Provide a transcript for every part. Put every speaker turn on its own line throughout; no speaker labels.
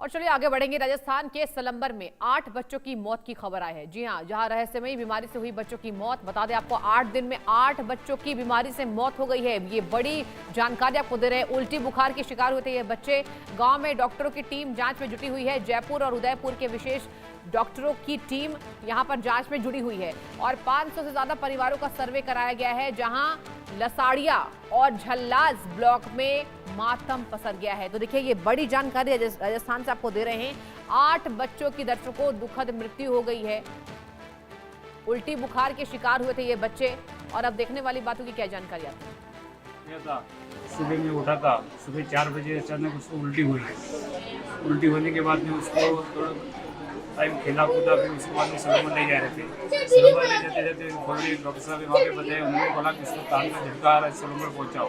और चलिए आगे बढ़ेंगे। राजस्थान के सलंबर में 8 बच्चों की मौत की खबर आई है। जी हां, जहां रहस्यमयी बीमारी से हुई बच्चों की मौत। बता दें आपको, 8 दिन में 8 बच्चों की बीमारी से मौत हो गई है। ये बड़ी जानकारी आपको दे रहे हैं। उल्टी बुखार के शिकार हुए थे ये बच्चे। गांव में डॉक्टरों की टीम जांच में जुटी हुई है। जयपुर और उदयपुर के विशेष डॉक्टरों की टीम यहां पर जांच में जुड़ी हुई है और 500 से ज्यादा परिवारों का सर्वे कराया गया है, जहां लसाड़िया और झल्लाज ब्लॉक में मातम पसर गया है। तो देखिए, ये बड़ी जानकारी राजस्थान से आपको दे रहे हैं। 8 बच्चों की दर्शकों दुखद मृत्यु हो गई है। उल्टी बुखार के शिकार हुए थे ये बच्चे। और अब देखने वाली बातों की क्या जानकारी आती है।
सुबह में उठा था, सुबह 4 बजे अचानक उसको उल्टी हुई। उल्टी होने के बाद में उसको थोड़ा टाइम खेला कूदा, फिर उसके बाद में सलूमन ले जा रहे थे। सलूमन ले जाते जाते थोड़ी डॉक्टर साहब वहाँ पे बताए, उन्होंने बोला कि इसको कान का झटका आ रहा है, सलूमन पहुँचाओ।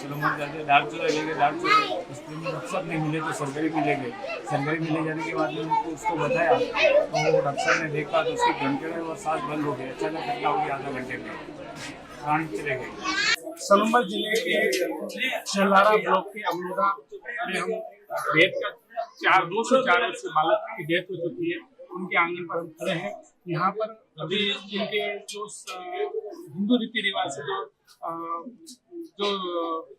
सलूमन जाते डालचोरा ले गए, डालचोरा उसमें डॉक्टर नहीं मिले तो सरकारी में ले गए। सरकारी में ले जाने के बाद में उनको उसको बताया तो डॉक्टर साहब ने देखा तो उसके घंटे में और सांस बंद हो गए। अचानक घटना हो गई, आधा घंटे में प्राण चले गए।
सलंबर जिले के जलारा ब्लॉक के अमलोदा में हम डेथ का 2 से 4 वर्षीय बालक की डेथ हो चुकी है। उनके आंगन पर हम खड़े हैं। यहाँ पर अभी इनके जो हिंदू रीति रिवाज से जो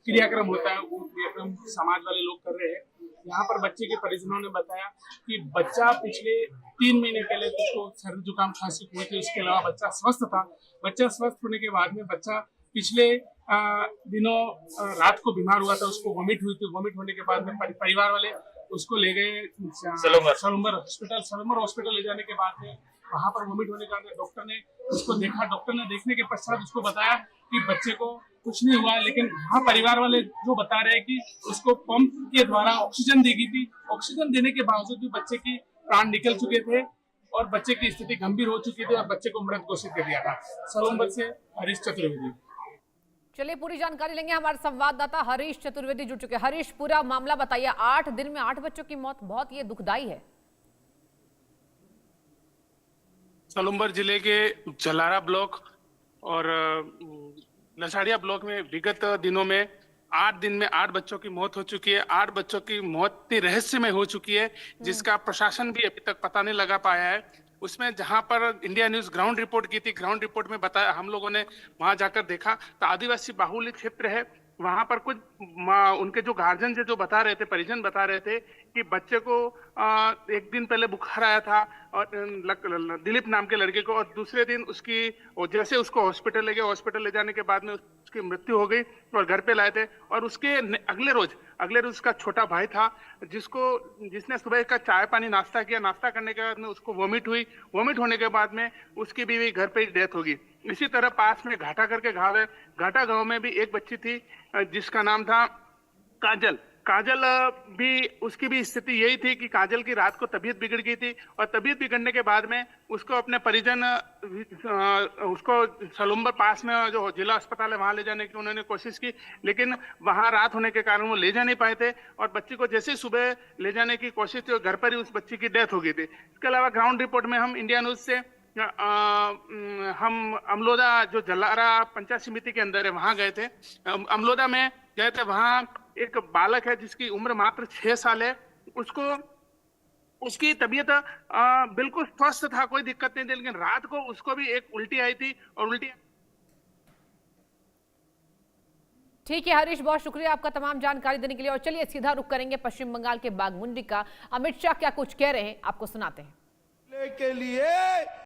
क्रियाक्रम होता है वो क्रियाक्रम समाज वाले लोग कर रहे हैं। यहाँ पर बच्चे के परिजनों ने बताया कि बच्चा पिछले 3 महीने पहले उसको सर्दी जुकाम खांसी हुई थी। उसके अलावा बच्चा स्वस्थ था। बच्चा स्वस्थ होने के बाद में बच्चा पिछले दिनों रात को बीमार हुआ था, उसको वॉमिट हुई थी। वॉमिट होने के बाद में परिवार वाले उसको ले गए सलूमर हॉस्पिटल। सलूमर हॉस्पिटल ले जाने के बाद में वहां पर वॉमिट होने के बाद डॉक्टर ने उसको देखा। डॉक्टर ने देखने के पश्चात उसको बताया कि बच्चे को कुछ नहीं हुआ, लेकिन वहाँ परिवार वाले जो बता रहे हैं कि उसको पंप के द्वारा ऑक्सीजन दी गई थी। ऑक्सीजन देने के बावजूद भी बच्चे की प्राण निकल चुके थे और बच्चे की स्थिति गंभीर हो चुकी थी और बच्चे को मृत घोषित कर दिया था। सलूमर से हरीश चतुर्वेदी।
चलिए पूरी जानकारी लेंगे। हमारे संवाददाता हरीश चतुर्वेदी जुड़ चुके हैं। हरीश, पूरा मामला बताइए। 8 दिन में 8 बच्चों की मौत, बहुत ये दुखदाई है।
सलूमर जिले के जलारा ब्लॉक और लसाड़िया ब्लॉक में विगत दिनों में 8 दिन में 8 बच्चों की मौत हो चुकी है। 8 बच्चों की मौत इतनी रहस्यमय हो चुकी है जिसका प्रशासन भी अभी तक पता नहीं लगा पाया है। उसमें जहां पर इंडिया न्यूज ग्राउंड रिपोर्ट की थी, ग्राउंड रिपोर्ट में बताया, हम लोगों ने वहां जाकर देखा तो आदिवासी बाहुल्य क्षेत्र है। वहां पर कुछ उनके जो गार्जियन जो बता रहे थे, परिजन बता रहे थे कि बच्चे को 1 दिन पहले बुखार आया था और दिलीप नाम के लड़के को, और दूसरे दिन उसकी जैसे उसको हॉस्पिटल ले गए, हॉस्पिटल ले जाने के बाद में उसकी मृत्यु हो गई और घर पे लाए थे। और उसके अगले रोज उसका छोटा भाई था जिसने सुबह का चाय पानी नाश्ता किया। नाश्ता करने के बाद में उसको वॉमिट हुई। वॉमिट होने के बाद में उसकी बीवी घर पे ही डेथ होगी। इसी तरह पास में घाटा करके गाँव है, घाटा गांव में भी एक बच्ची थी जिसका नाम था काजल। काजल भी उसकी भी स्थिति यही थी कि काजल की रात को तबीयत बिगड़ गई थी और तबीयत बिगड़ने के बाद में उसको अपने परिजन उसको सलूमर पास में जो जिला अस्पताल है वहां ले जाने की उन्होंने कोशिश की, लेकिन वहां रात होने के कारण वो ले जा नहीं पाए थे और बच्ची को जैसे सुबह ले जाने की कोशिश थी घर पर ही उस बच्ची की डेथ हो गई थी। इसके अलावा ग्राउंड रिपोर्ट में हम इंडिया न्यूज से हम अमलोदा जो जलारा पंचायत समिति के अंदर है वहां गए थे। अमलोदा में गए थे। वहां एक बालक है जिसकी उम्र मात्र 6 साल है। उसकी तबीयत बिल्कुल स्वस्थ था, कोई दिक्कत नहीं थी, लेकिन रात को उसको भी एक उल्टी आई थी और उल्टी।
ठीक है हरीश, बहुत शुक्रिया आपका तमाम जानकारी देने के लिए। और चलिए सीधा रुख करेंगे पश्चिम बंगाल के बाघमुंडी का। अमित शाह क्या कुछ कह रहे हैं आपको सुनाते हैं।
के लिए